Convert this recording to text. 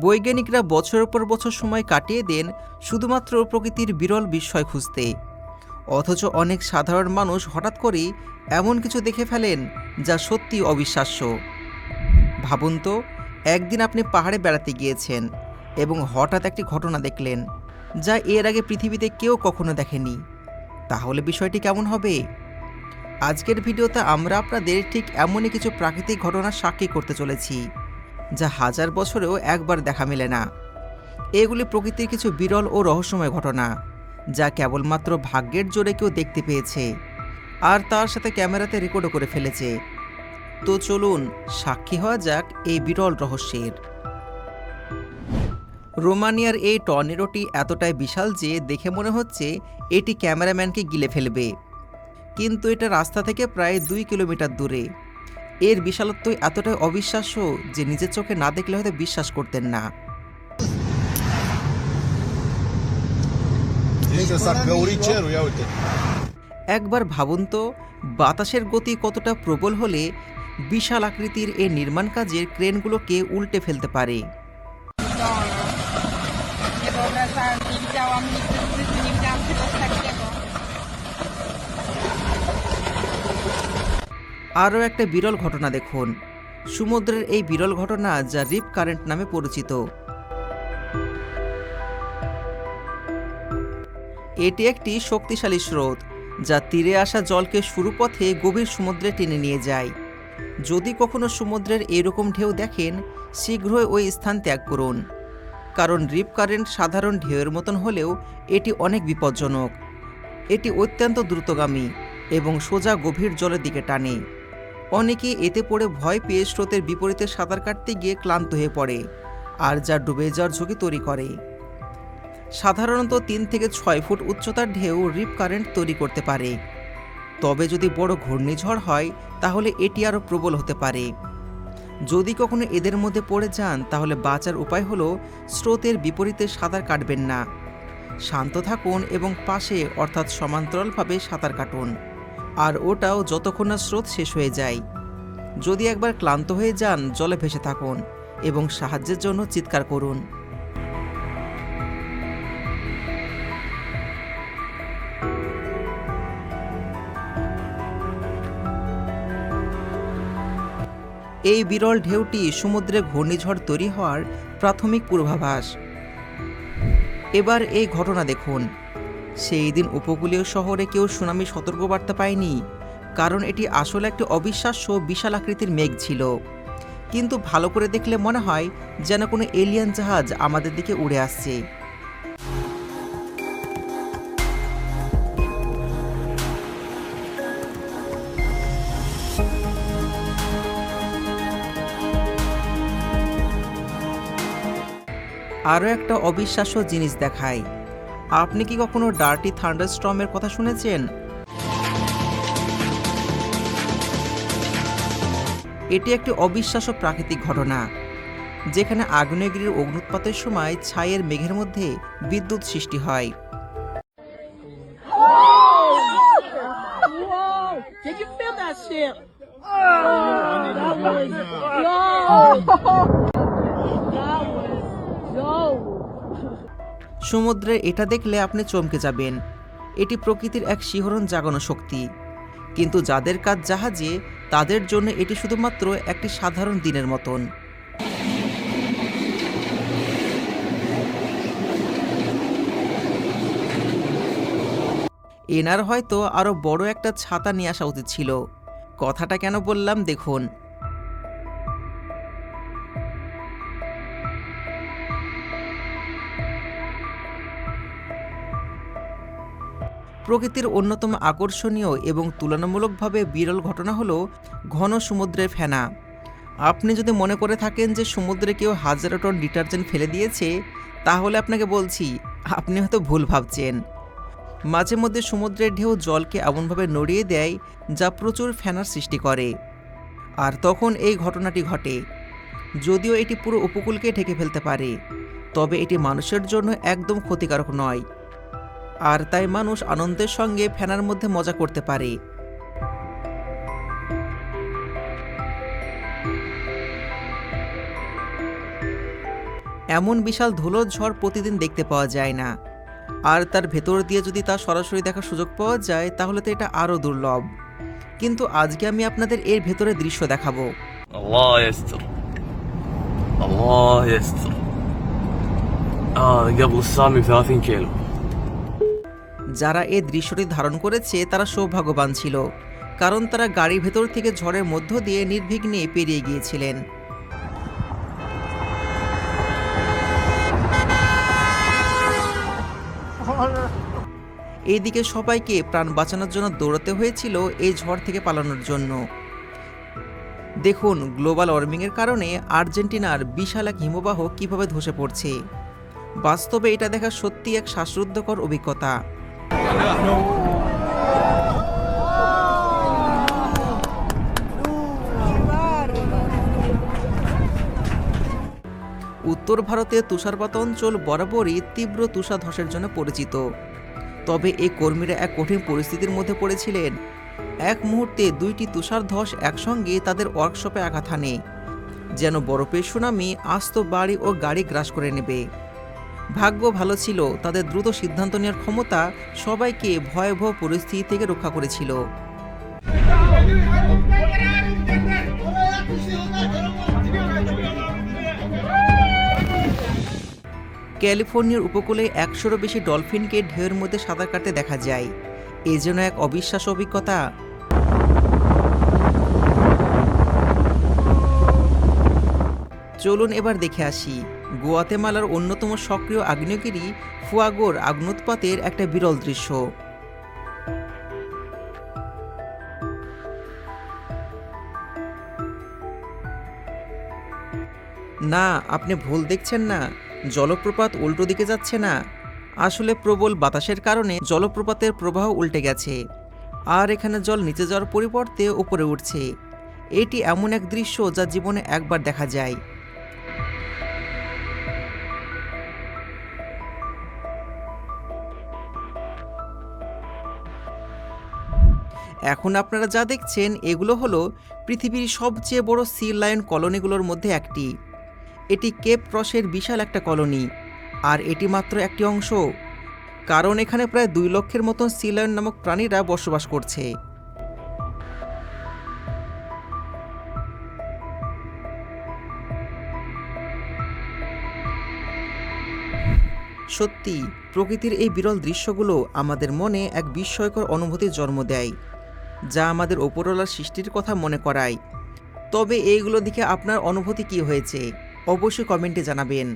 বৈজ্ঞানিকরা বছরের পর বছর সময় কাটিয়ে দেন শুধুমাত্র প্রকৃতির বিরল বিস্ময় খুঁজতে, অথচ অনেক সাধারণ মানুষ হঠাৎ করেই এমন কিছু দেখে ফেলেন যা সত্যি অবিশ্বাস্য। ভাবুন তো, একদিন আপনি পাহাড়ে বেড়াতে গিয়েছেন এবং হঠাৎ একটি ঘটনা দেখলেন যা এর আগে পৃথিবীতে কেউ কখনো দেখেনি। তাহলে বিষয়টি কেমন হবে? আজকের ভিডিওতে আমরা আপনাদের ঠিক এমনই কিছু প্রাকৃতিক ঘটনার সাক্ষী করতে চলেছি যা হাজার বছরেও একবার দেখা মেলে না। এগুলি প্রকৃতির কিছু বিরল ও রহস্যময় ঘটনা যা কেবলমাত্র ভাগ্যের জোরে কেউ দেখতে পেয়েছে আর তার সাথে ক্যামেরাতে রেকর্ডও করে ফেলেছে। তো চলুন সাক্ষী হওয়া যাক এই বিরল রহস্যের। রোমানিয়ার এই টর্নেডোটি এতটাই বিশাল যে দেখে মনে হচ্ছে এটি ক্যামেরাম্যানকে গিলে ফেলবে, কিন্তু এটা রাস্তা থেকে প্রায় 2 কিলোমিটার দূরে। এর বিশালত্ব এতটাই অবিশ্বাস্য যে নিজের চোখে না দেখলে হয়তো বিশ্বাস করতেন না। একবার ভাবুন তো, বাতাসের গতি কতটা প্রবল হলে বিশাল আকৃতির এই নির্মাণ কাজের ক্রেনগুলোকে উল্টে ফেলতে পারে। আরও একটা বিরল ঘটনা দেখুন। সমুদ্রের এই বিরল ঘটনা যা রিপ কারেন্ট নামে পরিচিত। এটি একটি শক্তিশালী স্রোত যা তীরে আসা জলকে শুরু পথে গভীর সমুদ্রে টেনে নিয়ে যায়। যদি কখনো সমুদ্রের এরকম ঢেউ দেখেন, শীঘ্রই ওই স্থান ত্যাগ করুন, কারণ রিপ কারেন্ট সাধারণ ঢেউয়ের মতন হলেও এটি অনেক বিপজ্জনক। এটি অত্যন্ত দ্রুতগামী এবং সোজা গভীর জলের দিকে টানে। অনেকে এতে পড়ে ভয় পেয়ে স্রোতের বিপরীতে সাঁতার কাটতে গিয়ে ক্লান্ত হয়ে পড়ে, আর যা ডুবে যাওয়ার ঝুঁকি তৈরি করে। সাধারণত 3 থেকে 6 ফুট উচ্চতার ঢেউ রিপ কারেন্ট তৈরি করতে পারে, তবে যদি বড় ঘূর্ণিঝড় হয় তাহলে এটি আরও প্রবল হতে পারে। যদি কখনো এদের মধ্যে পড়ে যান তাহলে বাঁচার উপায় হলো স্রোতের বিপরীতে সাঁতার কাটবেন না, শান্ত থাকুন এবং পাশে অর্থাৎ সমান্তরালভাবে সাঁতার কাটুন, আর ওটাও যতক্ষণ না স্রোত শেষ হয়ে যায়। যদি একবার ক্লান্ত হয়ে যান, জলে ভেসে থাকুন এবং সাহায্যের জন্য চিৎকার করুন। এই বিরল ঢেউটি সমুদ্রে ঘূর্ণিঝড় তৈরি হওয়ার প্রাথমিক পূর্বাভাস। এবার এই ঘটনা দেখুন। সেই দিন উপকূলীয় শহরে কেউ সুনামি সতর্কবার্তা পায়নি, কারণ এটি আসলে একটি অবিশ্বাস্য বিশাল আকৃতির মেঘ ছিল। কিন্তু ভালো করে দেখলে মনে হয় যেন কোনো এলিয়েন জাহাজ আমাদের দিকে উড়ে আসছে। আরও একটা অবিশ্বাস্য জিনিস দেখায়। আপনি কি কখনো ডার্টি থান্ডারস্টর্মের কথা শুনেছেন? এটি একটি অবিশ্বাস্য প্রাকৃতিক ঘটনা যেখানে আগ্নেয়গিরির অগ্নুৎপাতের সময় ছাইয়ের মেঘের মধ্যে বিদ্যুৎ সৃষ্টি হয়। সমুদ্রে এটা দেখলে আপনি চমকে যাবেন। এটি প্রকৃতির এক শিহরণ জাগানো শক্তি, কিন্তু যাদের কাজ জাহাজে তাদের জন্য এটি শুধুমাত্র একটি সাধারণ দিনের মতন। এনার হয়তো আরও বড় একটা ছাতা নিয়ে আসা উচিত ছিল। কথাটা কেন বললাম দেখুন। প্রকৃতির অন্যতম আকর্ষণীয় এবং তুলনামূলকভাবে বিরল ঘটনা হলো ঘন সমুদ্রের ফেনা। আপনি যদি মনে করে থাকেন যে সমুদ্রে কেউ হাজারো টন ডিটারজেন্ট ফেলে দিয়েছে, তাহলে আপনাকে বলছি আপনি হয়তো ভুল ভাবছেন। মাঝে মধ্যে সমুদ্রের ঢেউ জলকে এমনভাবে নড়িয়ে দেয় যা প্রচুর ফেনার সৃষ্টি করে, আর তখন এই ঘটনাটি ঘটে। যদিও এটি পুরো উপকূলকে ঢেকে ফেলতে পারে, তবে এটি মানুষের জন্য একদম ক্ষতিকারক নয়, আর তাই মানুষ আনন্দের সঙ্গে ফেনার মধ্যে মজা করতে পারে। এমন বিশাল ধুলোর ঝড় প্রতিদিন দেখতে পাওয়া যায় না, আর তার ভেতর দিয়ে যদি তা সরাসরি দেখার সুযোগ পাওয়া যায় তাহলে তো এটা আরও দুর্লভ। কিন্তু আজকে আমি আপনাদের এর ভেতরের দৃশ্য দেখাবো। الله يستر. الله يستر. قبل السامي 30 كيلو. যারা এই দৃশ্যটি ধারণ করেছে তারা সৌভাগ্যবান ছিল, কারণ তারা গাড়ির ভেতর থেকে ঝড়ের মধ্য দিয়ে নির্বিঘ্নে পেরিয়ে গিয়েছিলেন। এইদিকে সবাইকে প্রাণ বাঁচানোর জন্য দৌড়াতে হয়েছিল এই ঝড় থেকে পালানোর জন্য। দেখুন গ্লোবাল ওয়ার্মিংয়ের কারণে আর্জেন্টিনার বিশাল এক হিমবাহ কিভাবে ধসে পড়ছে। বাস্তবে এটা দেখা সত্যি এক শ্বাসরুদ্ধকর অভিজ্ঞতা। উত্তর ভারতে তুষারপাত অঞ্চল বরাবরই তীব্র তুষারধসের জন্য পরিচিত। তবে এই কর্মীরা এক কঠিন পরিস্থিতির মধ্যে পড়েছিলেন। এক মুহূর্তে দুইটি তুষারধস একসঙ্গে তাদের ওয়ার্কশপে আঘাত হানে, যেন বরফের সুনামি আস্ত বাড়ি ও গাড়ি গ্রাস করে নেবে। ভাগ্য ভালো ছিল, তাদের দ্রুত সিদ্ধান্ত নেওয়ার ক্ষমতা সবাইকে ভয়াবহ পরিস্থিতি থেকে রক্ষা করেছিল। ক্যালিফোর্নিয়ার উপকূলে 100-এরও বেশি ডলফিনকে ঢেউয়ের মধ্যে সাঁতার কাটতে দেখা যায়। এ যেন এক অবিশ্বাস্য অভিজ্ঞতা। চলুন এবার দেখে আসি গুয়াতেমালার অন্যতম সক্রিয় আগ্নেয়গিরি ফুয়াগোর আগ্নুৎপাতের একটা বিরল দৃশ্য। না, আপনি ভুল দেখছেন না, জলপ্রপাত উল্টো দিকে যাচ্ছে না। আসলে প্রবল বাতাসের কারণে জলপ্রপাতের প্রবাহ উল্টে গেছে, আর এখানে জল নিচে যাওয়ার পরিবর্তে উপরে উঠছে। এটি এমন এক দৃশ্য যা জীবনে একবার দেখা যায়। এখন আপনারা যা দেখছেন এগুলো হলো পৃথিবীর সবচেয়ে বড় সি লায়ন কলোনিগুলোর মধ্যে একটি। এটি কেপ ক্রসের বিশাল একটা কলোনি, আর এটি মাত্র একটি অংশ, কারণ এখানে প্রায় 2 লক্ষের মতো সি লায়ন নামক প্রাণীরা বসবাস করছে। সত্যি প্রকৃতির এই বিরল দৃশ্যগুলো আমাদের মনে এক বিস্ময়কর অনুভূতির জন্ম দেয়, যা আমাদের ওপরওয়ালার সৃষ্টির কথা মনে করায়। তবে এইগুলো দেখে আপনার অনুভূতি কী হয়েছে অবশ্যই কমেন্টে জানাবেন।